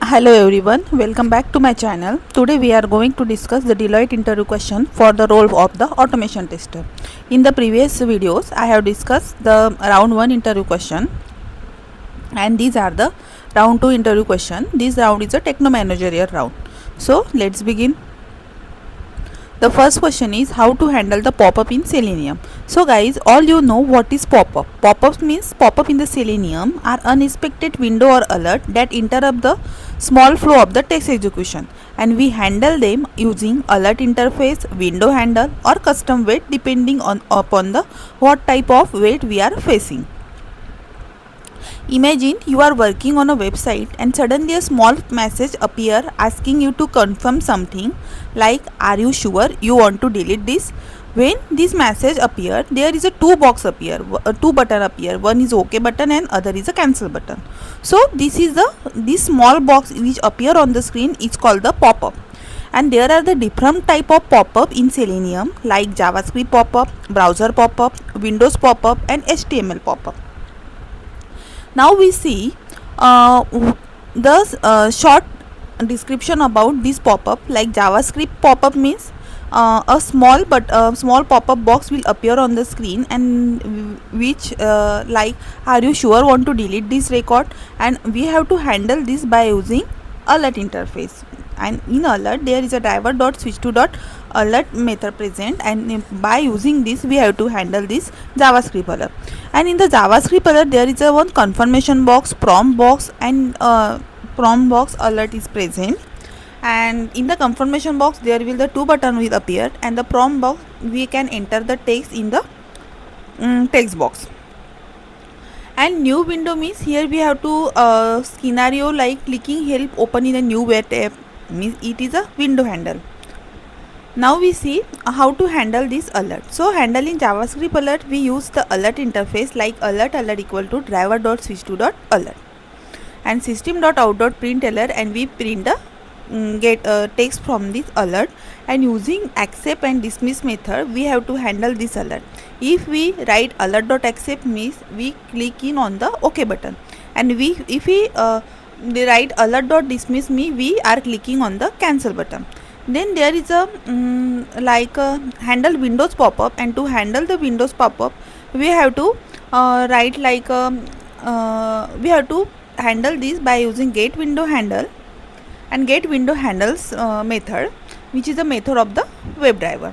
Hello everyone, welcome back to my channel. Today we are going to discuss the Deloitte interview question for the role of the automation tester. In the previous videos, I have discussed the round 1 interview question, and these are the round 2 interview question. This round is a techno managerial round. So let's begin. The first question is how to handle the pop-up in Selenium. So guys, all you know what is pop-up. Pop-up means pop-up in the Selenium are unexpected window or alert that interrupt the small flow of the text execution, and we handle them using alert interface, window handle or custom wait depending upon the what type of wait we are facing. Imagine you are working on a website and suddenly a small message appear asking you to confirm something like are you sure you want to delete this. When this message appear, there is a two button appear. One is OK button and other is a cancel button. So this small box which appear on the screen is called the pop-up. And there are the different type of pop-up in Selenium like JavaScript pop-up, browser pop-up, Windows pop-up and HTML pop-up. Now we see the short description about this pop-up. Like JavaScript pop-up means a small pop-up box will appear on the screen and which like are you sure want to delete this record, and we have to handle this by using alert interface. And in alert there is a driver.switch2.alert method present, and by using this we have to handle this JavaScript alert. And in the JavaScript alert there is a one confirmation box, prompt box, and prompt box alert is present. And in the confirmation box there will the two button will appear, and the prompt box we can enter the text in the text box. And new window means here we have to scenario like clicking help open in a new web tab means it is a window handle. Now we see how to handle this alert. So handling JavaScript alert we use the alert interface like alert equal to driver.switch2.alert and system.out.println, and we print the get text from this alert, and using accept and dismiss method we have to handle this alert. If we write alert.accept means we click in on the OK button, and if we write alert.dismiss me we are clicking on the cancel button. Then there is a handle Windows pop-up, and to handle the Windows pop-up we have to write like we have to handle this by using get window handle and get window handles method, which is the method of the WebDriver.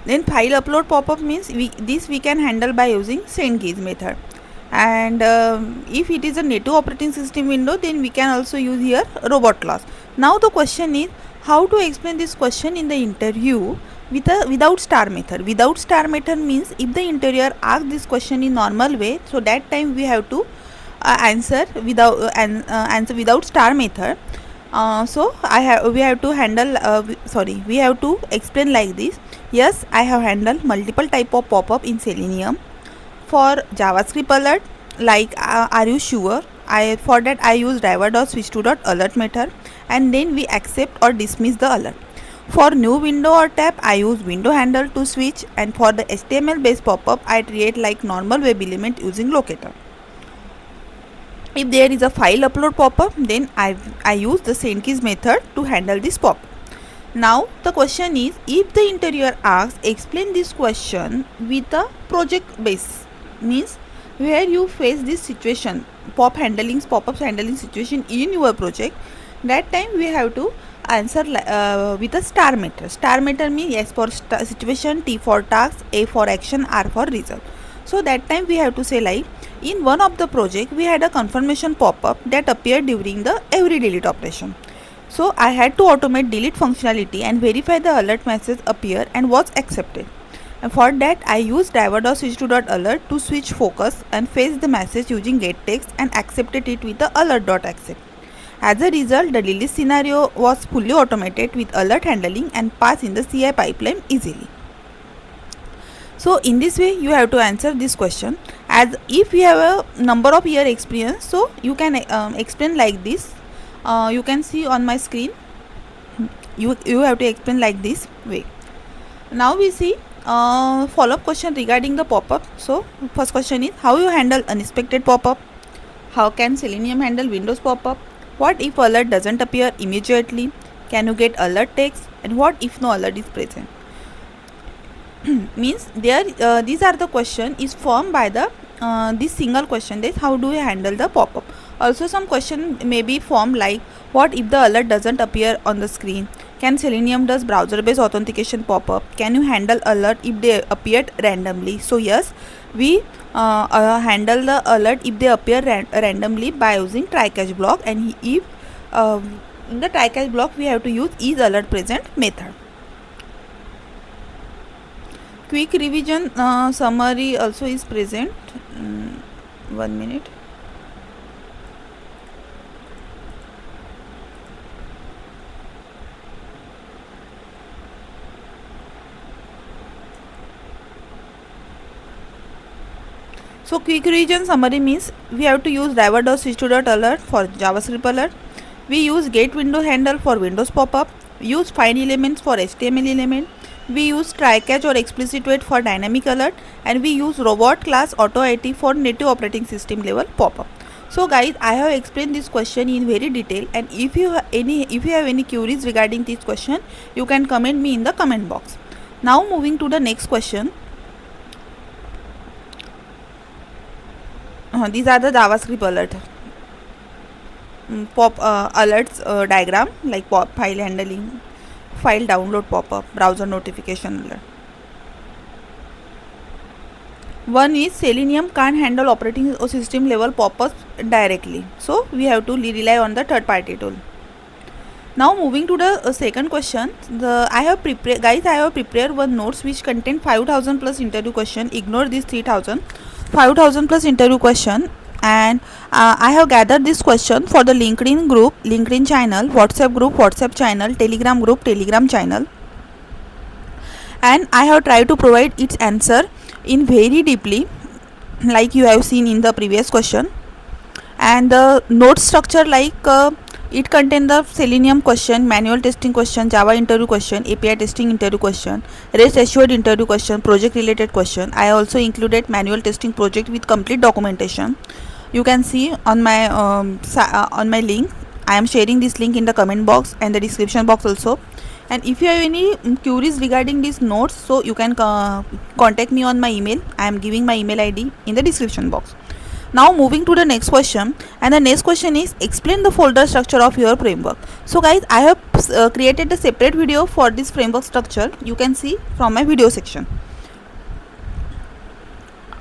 Then file upload pop-up means we can handle by using send keys method. And if it is a native operating system window then we can also use here robot class. Now the question is how to explain this question in the interview without star method. Without star method means if the interviewer asks this question in normal way, so that time we have to answer without star method. So we have to handle we have to explain like this. Yes, I have handled multiple type of pop-up in Selenium. For JavaScript alert like are you sure, for that I use driver.switch2.alert method, and then we accept or dismiss the alert. For new window or tab I use window handle to switch, and for the HTML based pop-up I create like normal web element using locator. If there is a file upload pop-up then I use the send keys method to handle this pop. Now the question is if the interviewer asks explain this question with a project base means where you face this situation pop-up handling situation in your project, that time we have to answer with a star method. Star method means S for situation, T for task, A for action, R for result. So that time we have to say like in one of the project we had a confirmation pop-up that appeared during the every delete operation. So I had to automate delete functionality and verify the alert message appear and was accepted. And for that I used driver.switch2.alert to switch focus and face the message using getText and accepted it with the alert.accept. As a result, the delete scenario was fully automated with alert handling and passed in the CI pipeline easily. So in this way you have to answer this question. As if you have a number of year experience, so you can explain like this. You can see on my screen you have to explain like this way. Now we see follow-up question regarding the pop-up. So first question is how you handle unexpected pop-up, How can Selenium handle Windows pop-up? What if alert doesn't appear immediately? Can you get alert text? And what if no alert is present? Means these are the question is formed by the this single question, that how do you handle the pop-up. Also some question may be formed like, what if the alert doesn't appear on the screen? Can Selenium does browser based authentication pop-up? Can you handle alert if they appeared randomly? So yes, we handle the alert if they appear randomly by using try catch block, and if in the try catch block we have to use is alert present method. Quick revision summary also is present. 1 minute. So quick revision summary means we have to use driver.system.alert for JavaScript alert. We use get window handle for Windows pop-up. Use find elements for HTML element. We use try catch or explicit wait for dynamic alert, and we use robot class auto IT for native operating system level pop-up. So guys, I have explained this question in very detail, and if you have any queries regarding this question, you can comment me in the comment box. Now moving to the next question. These are the JavaScript alert pop alerts diagram, like pop file handling, file download pop-up, browser notification alert. One is Selenium can't handle operating system level pop-ups directly, so we have to rely on the third party tool. Now moving to the second question, I have prepared one notes which contain 5000 plus interview question. Ignore this 5000 plus interview question, and I have gathered this question for the LinkedIn group, LinkedIn channel, WhatsApp group, WhatsApp channel, Telegram group, Telegram channel, and I have tried to provide its answer in very deeply, like you have seen in the previous question. And the note structure, like it contains the Selenium question, manual testing question, Java interview question, API testing interview question, REST assured interview question, project related question. I also included manual testing project with complete documentation. You can see on my link. I am sharing this link in the comment box and the description box also. And if you have any queries regarding these notes, so you can contact me on my email. I am giving my email ID in the description box. Now moving to the next question, and the next question is explain the folder structure of your framework. So guys, I have created a separate video for this framework structure. You can see from my video section.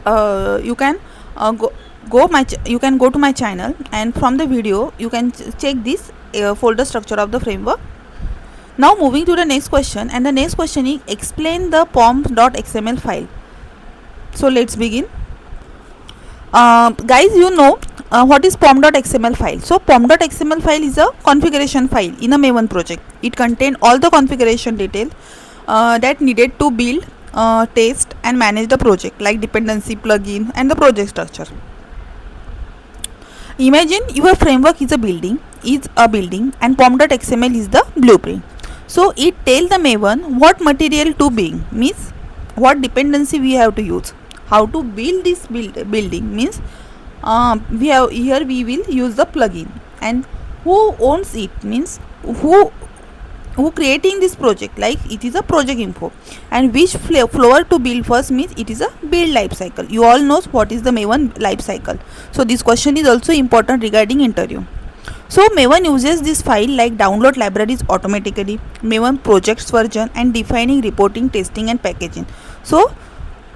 You can go to my channel, and from the video you can check this folder structure of the framework. Now moving to the next question, and the next question is explain the pom.xml file. So let's begin. Guys, you know what is pom.xml file. So pom.xml file is a configuration file in a Maven project. It contains all the configuration details that needed to build, test and manage the project, like dependency, plugin and the project structure. Imagine your framework is a building and pom.xml is the blueprint. So it tells the Maven what material to bring, means what dependency we have to use, how to build this building, means we will use the plugin, and who owns it, means who creating this project, like it is a project info, and which flower to build first, means it is a build life cycle. You all knows what is the Maven life cycle. So this question is also important regarding interview. So Maven uses this file like download libraries automatically, Maven projects version, and defining reporting, testing and packaging. So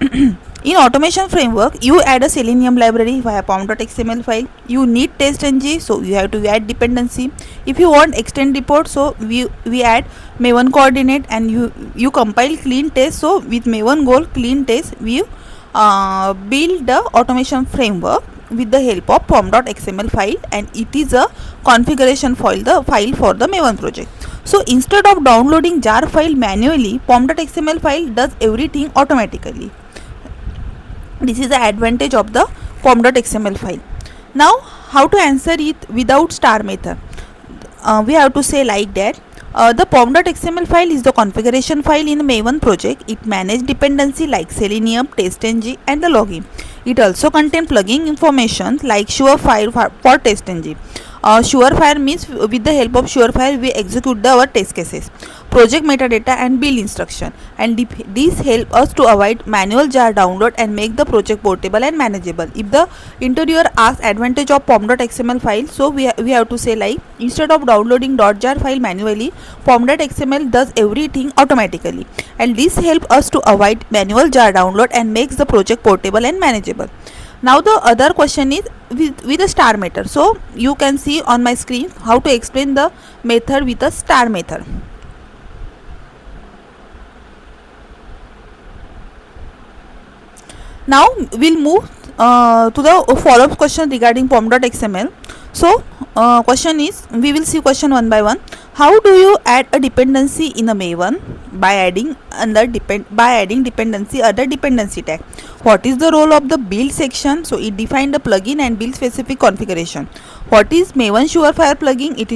in automation framework, you add a Selenium library via pom.xml file. You need test ng, so you have to add dependency. If you want extend report, so we add Maven coordinate, and you compile clean test. So with Maven goal clean test, we build the automation framework with the help of pom.xml file, and it is a configuration file, the file for the Maven project. So instead of downloading jar file manually, pom.xml file does everything automatically. This is the advantage of the pom.xml file. Now how to answer it without star method? We have to say like that, The pom.xml file is the configuration file in the Maven project. It manages dependency like Selenium, TestNG and the login. It also contains plugin information like Surefire for TestNG. Surefire means with the help of Surefire we execute our test cases, project metadata and build instruction, and these help us to avoid manual jar download and make the project portable and manageable. If the interviewer asks advantage of pom.xml file, so we have to say like, instead of downloading .jar file manually, pom.xml does everything automatically, and this helps us to avoid manual jar download and makes the project portable and manageable. Now the other question is with a star method. So you can see on my screen how to explain the method with a star method. Now we'll move to the follow-up question regarding pom.xml. So question is, we will see question one by one. How do you add a dependency in a Maven? By adding dependency under dependency tag. What is the role of the build section? So it defines the plugin and build specific configuration. What is Maven Surefire plugin? It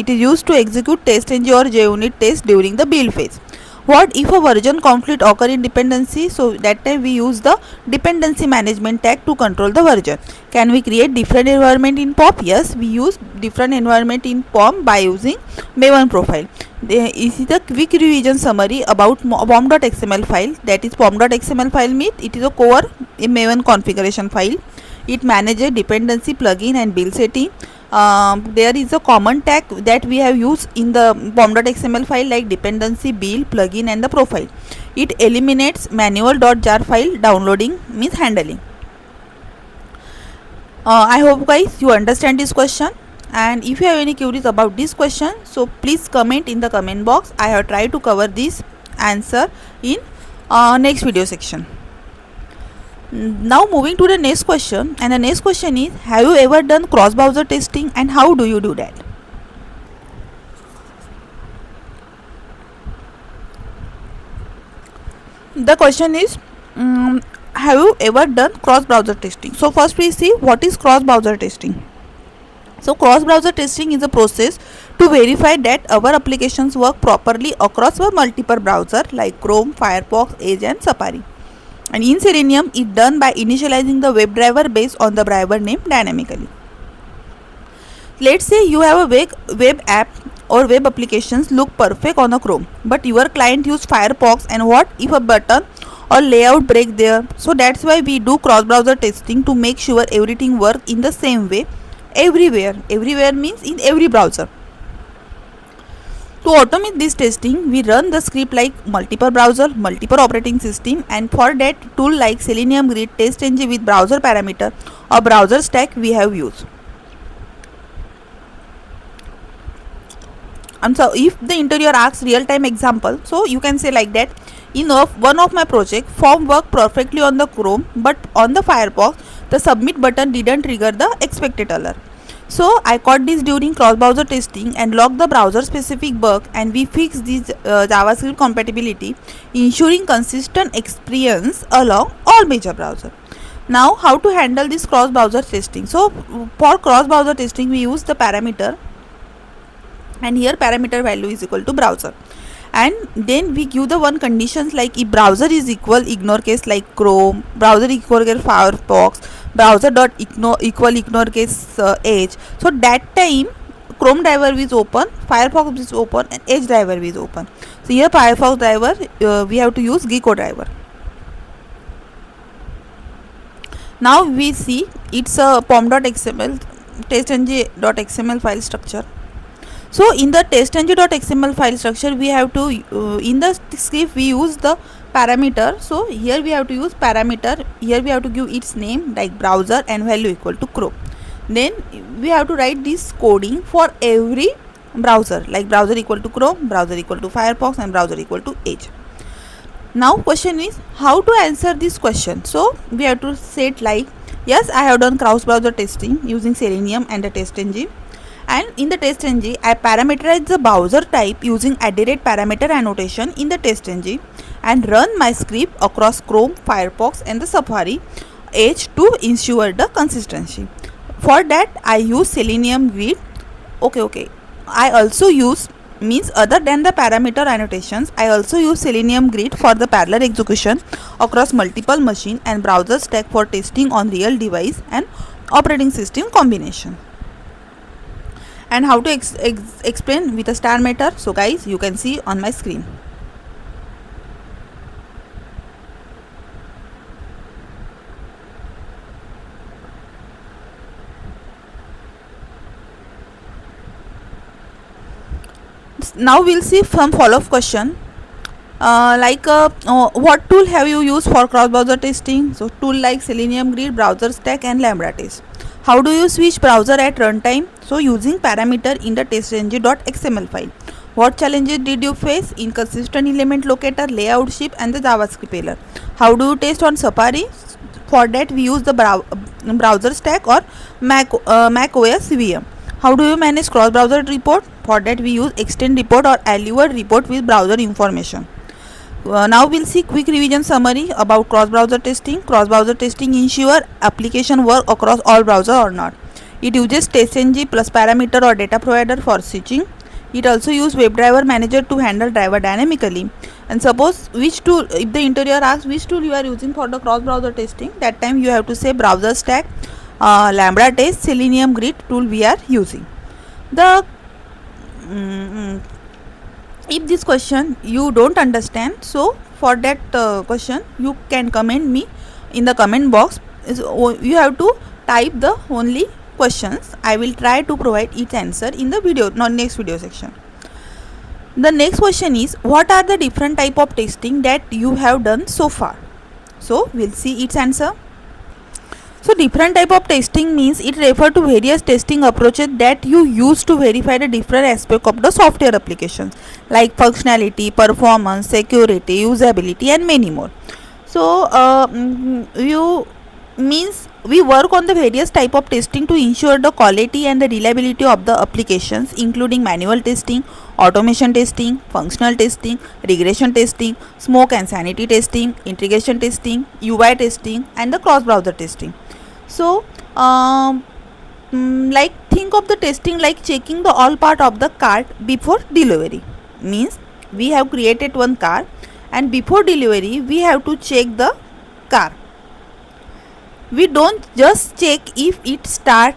is used to execute TestNG or JUnit test during the build phase. What if a version conflict occur in dependency? So that time we use the dependency management tag to control the version. Can we create different environment in POM? Yes, we use different environment in POM by using Maven profile. This is the quick revision summary about pom.xml file. That is, pom.xml file means it is a core Maven configuration file. It manages dependency, plugin and build setting. There is a common tag that we have used in the pom.xml file like dependency, build, plugin and the profile. It eliminates manual.jar file downloading means handling. I hope guys you understand this question, and if you have any queries about this question, so please comment in the comment box. I have tried to cover this answer in next video section. Now moving to the next question, and the next question is, have you ever done cross browser testing and how do you do that? The question is, have you ever done cross browser testing? So first we see what is cross browser testing. So cross browser testing is a process to verify that our applications work properly across our multiple browsers like Chrome, Firefox, Edge and Safari. And in Selenium, it done by initializing the WebDriver based on the driver name dynamically. Let's say you have a web app or web applications look perfect on a Chrome, but your client use Firefox, and what if a button or layout break there? So that's why we do cross browser testing to make sure everything work in the same way everywhere. Everywhere means in every browser. To automate this testing, we run the script like multiple browser, multiple operating system, and for that tool like Selenium Grid, TestNG with browser parameter or browser stack we have used. And so if the interviewer asks real-time example, so you can say like that, in one of my project, form worked perfectly on the Chrome, but on the Firefox, the submit button didn't trigger the expected alert. So I caught this during cross-browser testing and logged the browser-specific bug, and we fixed this JavaScript compatibility, ensuring consistent experience along all major browsers. Now, how to handle this cross-browser testing? So for cross-browser testing, we use the parameter, and here parameter value is equal to browser. And then we give the one conditions like if browser is equal, ignore case like Chrome, browser equal case Firefox, browser dot ignore case Edge. So that time Chrome driver is open, Firefox is open and Edge driver is open. So here Firefox driver we have to use Gecko driver. Now we see it's a pom.xml testng.xml file structure. So in the testng.xml file structure we have to in the script we use the parameter. So here we have to use parameter, here we have to give its name like browser and value equal to Chrome. Then we have to write this coding for every browser like browser equal to Chrome, browser equal to Firefox and browser equal to Edge. Now question is how to answer this question. So we have to say it like, yes, I have done cross browser testing using Selenium and the TestNG. And in the TestNG, I parameterize the browser type using @parameter annotation in the TestNG and run my script across Chrome, Firefox and the Safari Edge to ensure the consistency. For that, I use Selenium Grid. I also use means other than the parameter annotations, I also use Selenium Grid for the parallel execution across multiple machine and browser stack for testing on real device and operating system combination. And how to explain with a star meter? So guys, you can see on my screen. Now we'll see some follow-up question. What tool have you used for cross-browser testing? So tool like Selenium Grid, Browser Stack and Lambda Test. How do you switch browser at runtime? So using parameter in the testng.xml file. What challenges did you face? Inconsistent element locator, layout ship and the JavaScript error. How do you test on Safari? For that we use the browser stack or Mac OS VM. How do you manage cross-browser report? For that we use extend report or allure report with browser information. Now we'll see quick revision summary about cross-browser testing. Cross-browser testing ensure application work across all browser or not. It uses testng plus parameter or data provider for switching. It also uses WebDriver manager to handle driver dynamically. And suppose which tool, if the interviewer asks which tool you are using for the cross-browser testing, that time you have to say browser stack, Lambda Test, Selenium Grid tool we are using. The if this question you don't understand, so for that question you can comment me in the comment box. You have to type the only questions. I will try to provide its answer in the video, not next video section. The next question is, what are the different type of testing that you have done so far? So we'll see its answer. So different type of testing means it refers to various testing approaches that you use to verify the different aspects of the software applications like functionality, performance, security, usability and many more. So we work on the various type of testing to ensure the quality and the reliability of the applications, including manual testing, automation testing, functional testing, regression testing, smoke and sanity testing, integration testing, UI testing and the cross-browser testing. So like think of the testing like checking the all part of the cart before delivery. Means we have created one car and before delivery we have to check the car. We don't just check if it start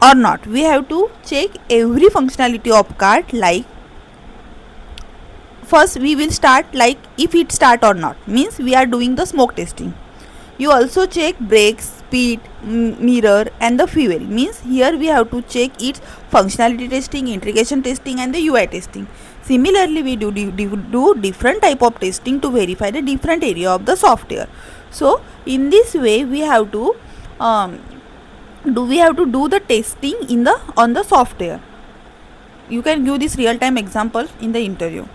or not. We have to check every functionality of cart. Like first we will start like if it start or not, means we are doing the smoke testing. You also check brakes, speed, mirror and the fuel, means here we have to check its functionality testing, integration testing and the UI testing. Similarly we do different type of testing to verify the different area of the software. So in this way we have to do the testing on the software. You can give this real-time example in the interview.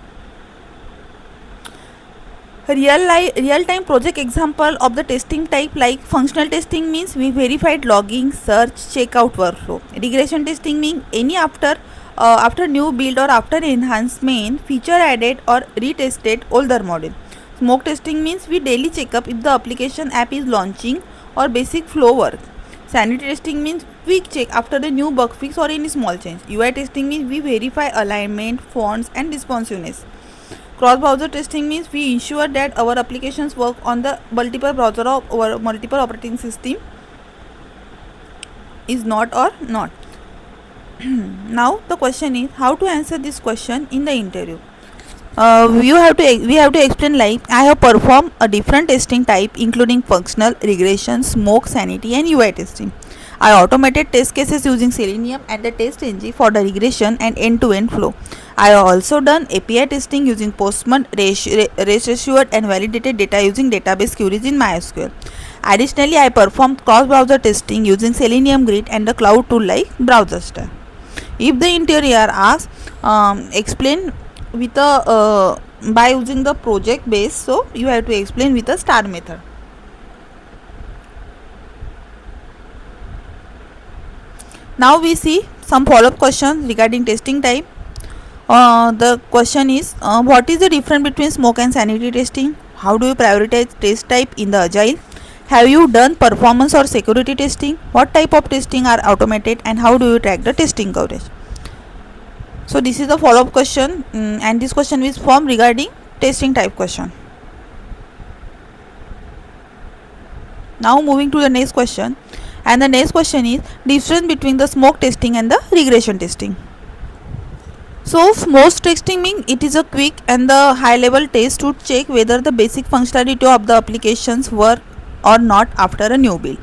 Real-time project example of the testing type like functional testing means we verified logging, search, checkout workflow. Regression testing means any after new build or after enhancement, feature added or retested older model. Smoke testing means we daily check up if the application app is launching or basic flow work. Sanity testing means we check after the new bug fix or any small change. UI testing means we verify alignment, fonts and responsiveness. Cross-browser testing means we ensure that our applications work on the multiple browser or multiple operating system is not or not. Now the question is how to answer this question in the interview. We have to explain like I have performed a different testing type including functional, regression, smoke, sanity and UI testing. I automated test cases using Selenium and the testng for the regression and end-to-end flow. I have also done API testing using Postman, rest assured and validated data using database queries in MySQL. Additionally, I performed cross-browser testing using Selenium Grid and the cloud tool like Browser Stack. If the interviewer asks, explain with a by using the project base, so you have to explain with a star method. Now we see some follow-up questions regarding testing type. The question is, what is the difference between smoke and sanity testing? How do you prioritize test type in the agile? Have you done performance or security testing? What type of testing are automated and how do you track the testing coverage? So this is the follow-up question, and this question is from regarding testing type question. Now moving to the next question, and the next question is difference between the smoke testing and the regression testing. So smoke testing means it is a quick and the high level test to check whether the basic functionality of the applications work or not after a new build.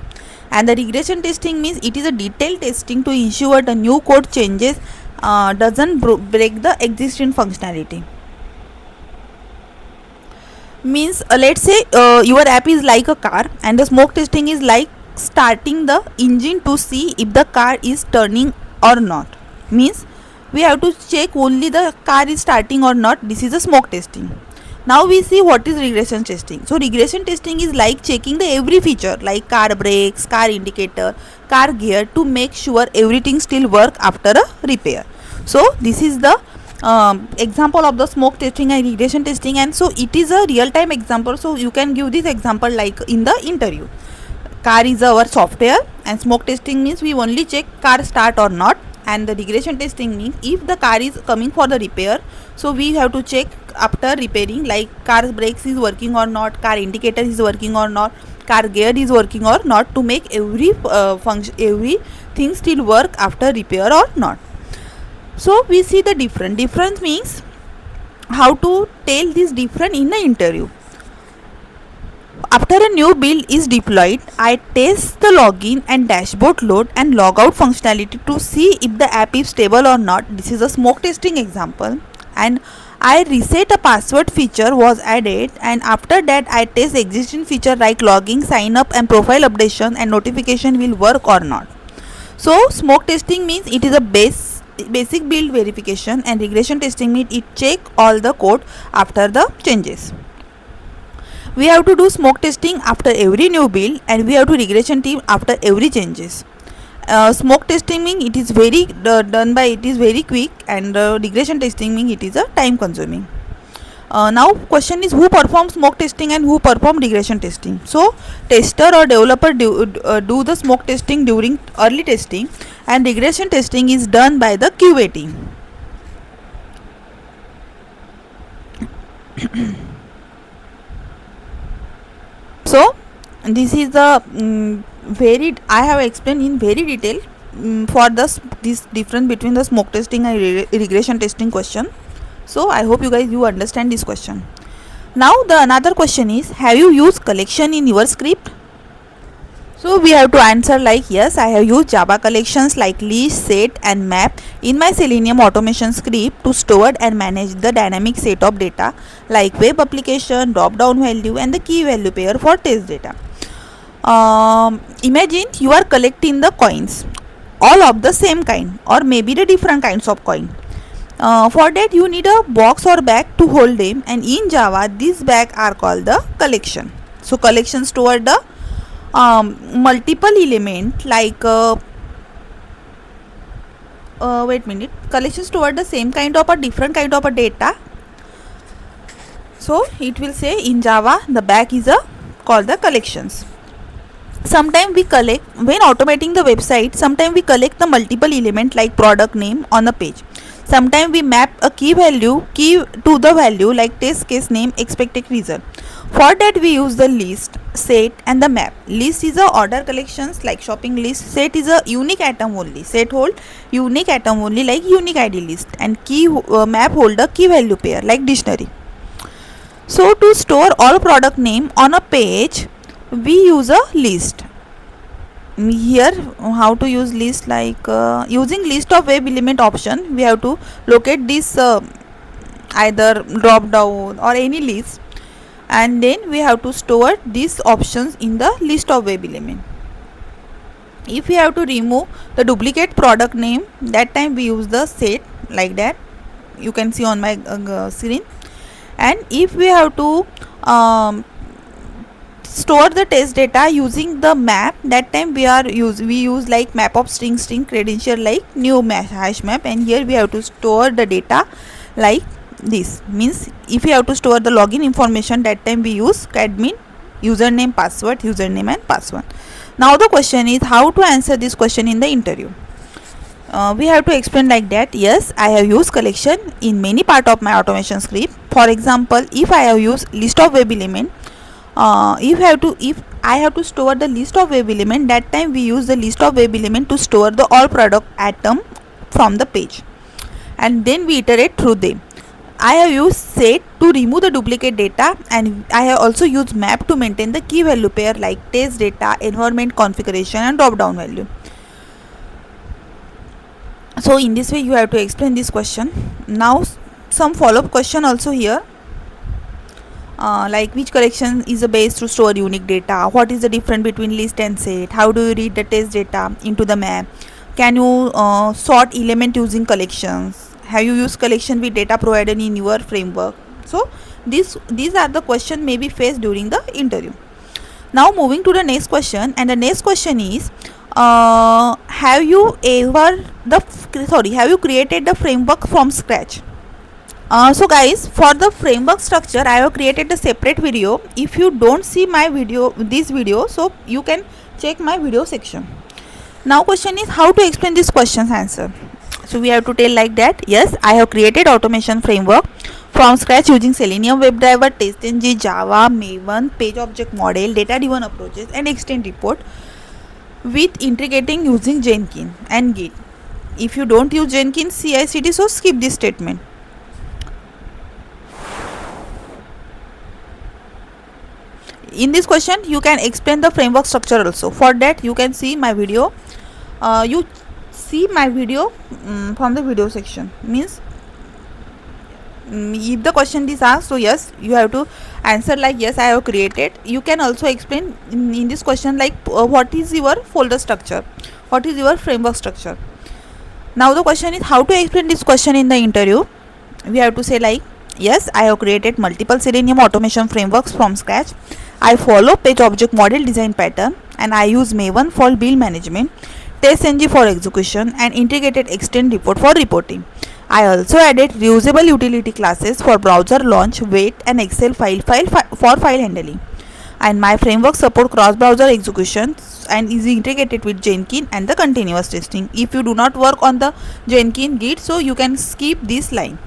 And the regression testing means it is a detailed testing to ensure the new code changes doesn't break the existing functionality. Means let's say your app is like a car, and the smoke testing is like starting the engine to see if the car is turning or not. Means we have to check only the car is starting or not. This is a smoke testing. Now we see what is regression testing. So regression testing is like checking the every feature like car brakes, car indicator, car gear to make sure everything still work after a repair. So this is the example of the smoke testing and regression testing, and so it is a real time example. So you can give this example like in the interview. Car is our software, and smoke testing means we only check car start or not, and the regression testing means if the car is coming for the repair, so we have to check after repairing like car brakes is working or not, car indicator is working or not, car gear is working or not, to make every function, everything still work after repair or not. So we see the difference means how to tell this different in the interview. After a new build is deployed, I test the login and dashboard load and logout functionality to see if the app is stable or not. This is a smoke testing example. And I reset a password feature was added, and after that I test existing feature like logging, sign up and profile updation and notification will work or not. So smoke testing means it is a basic build verification, and regression testing means it check all the code after the changes. We have to do smoke testing after every new build, and we have to regression team after every changes. Smoke testing means it is very done by it is very quick, and regression testing means it is a time consuming. Now question is who performs smoke testing and who perform regression testing. So tester or developer do the smoke testing during early testing, and regression testing is done by the QA team. So this is the very I have explained in very detail for this difference between the smoke testing and regression testing question. So I hope you understand this question. Now the another question is, have you used collection in your script? So we have to answer like yes, I have used Java collections like list, set and map in my Selenium automation script to store and manage the dynamic set of data like web application, drop down value and the key value pair for test data. Imagine you are collecting the coins, all of the same kind or maybe the different kinds of coin. For that you need a box or bag to hold them, and in Java these bags are called the collection. So collection store the multiple element like collection store the same kind of a different kind of a data. So it will say in Java the bag is called the collections. Sometimes we collect, when automating the website, sometimes we collect the multiple element like product name on a page. Sometimes we map a key to the value like test case name, expected result. For that we use the list, set and the map. List is a order collections like shopping list. Set is a unique item only. Set hold unique item only like unique ID list, and key map hold a key value pair like dictionary. So to store all product name on a page we use a list. Here how to use list, like using list of web element option, we have to locate this either drop down or any list, and then we have to store these options in the list of web element. If we have to remove the duplicate product name, that time we use the set like that, you can see on my screen. And if we have to store the test data using the map, that time we use like map of string credential like new hash map, and here we have to store the data like this. Means if we have to store the login information, that time we use admin username and password. Now the question is how to answer this question in the interview. We have to explain like that. Yes, I have used collection in many part of my automation script. For example, if I have used list of web element, if I have to store the list of web element, that time we use the list of web element to store the all product atom from the page, and then we iterate through them. I have used set to remove the duplicate data, and I have also used map to maintain the key value pair like test data, environment configuration, and drop down value. So in this way you have to explain this question. Now some follow-up question also here, like which collection is the base to store unique data, what is the difference between list and set, how do you read the test data into the map, can you sort element using collections, have you used collection with data provided in your framework. So these are the questions may be faced during the interview. Now moving to the next question, and the next question is, have you created the framework from scratch? So guys, for the framework structure I have created a separate video. If you don't see my this video, so you can check my video section. Now question is how to explain this question's answer. So we have to tell like that. Yes, I have created automation framework from scratch using Selenium WebDriver, TestNG, Java, Maven, page object model, data driven approaches, and extend report with integrating using Jenkins and Git. If you don't use Jenkins CI/CD, so skip this statement. In this question you can explain the framework structure also. For that you can see my video. You see my video from the video section. Means if the question is asked, so yes, you have to answer like yes, I have created. You can also explain in this question like what is your folder structure, what is your framework structure. Now the question is how to explain this question in the interview. We have to say like yes, I have created multiple Selenium automation frameworks from scratch. I follow page object model design pattern, and I use Maven for build management, TestNG for execution, and integrated extend report for reporting. I also added reusable utility classes for browser launch, wait, and Excel file for file handling. And my framework support cross-browser execution and is integrated with Jenkins and the continuous testing. If you do not work on the Jenkins Git, so you can skip this line.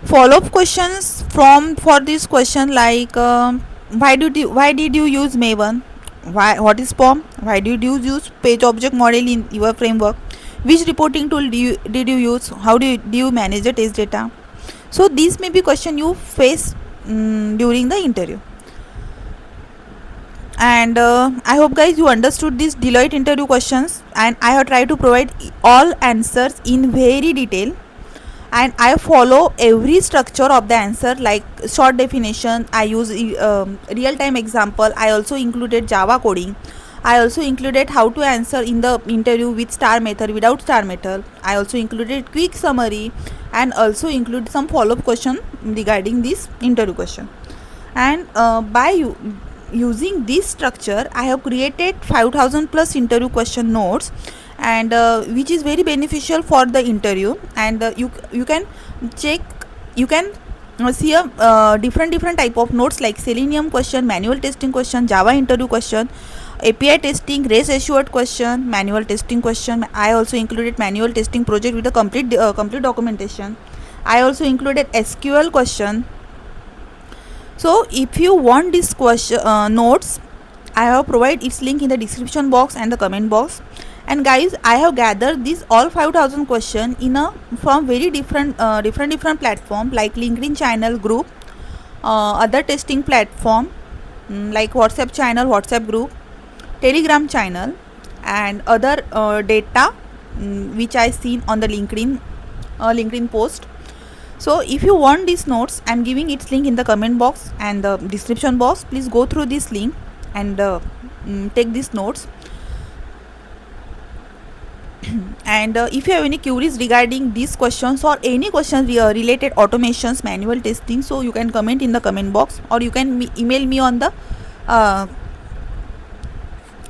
Follow-up questions for this question like why did you use Maven? What is POM? Why did you use page object model in your framework? Which reporting tool did you use? How do you manage the test data? So these may be question you face during the interview. And I hope guys you understood these Deloitte interview questions, and I have tried to provide all answers in very detail, and I follow every structure of the answer like short definition. I use real-time example. I also included Java coding. I also included how to answer in the interview with star method, without star method. I also included quick summary, and also include some follow-up question regarding this interview question. And by using this structure I have created 5000 plus interview question notes, and which is very beneficial for the interview. And you can check, you can see a different type of notes like Selenium question, manual testing question, Java interview question, API testing, race assured question, manual testing question. I also included manual testing project with a complete documentation. I also included SQL question. So if you want this question notes, I have provided its link in the description box and the comment box. And guys, I have gathered these all 5000 question from very different platform like LinkedIn channel group, other testing platform like WhatsApp channel, WhatsApp group, Telegram channel, and other data which I seen on the LinkedIn post. So if you want these notes, I am giving its link in the comment box and the description box. Please go through this link and take these notes. And if you have any queries regarding these questions or any questions related automations, manual testing, so you can comment in the comment box, or you can email me on the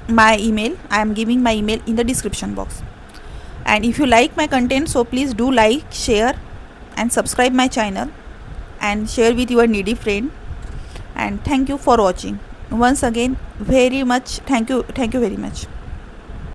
my email. I am giving my email in the description box. And if you like my content, so please do like, share, and subscribe my channel, and share with your needy friend. And thank you for watching. Once again, very much thank you very much.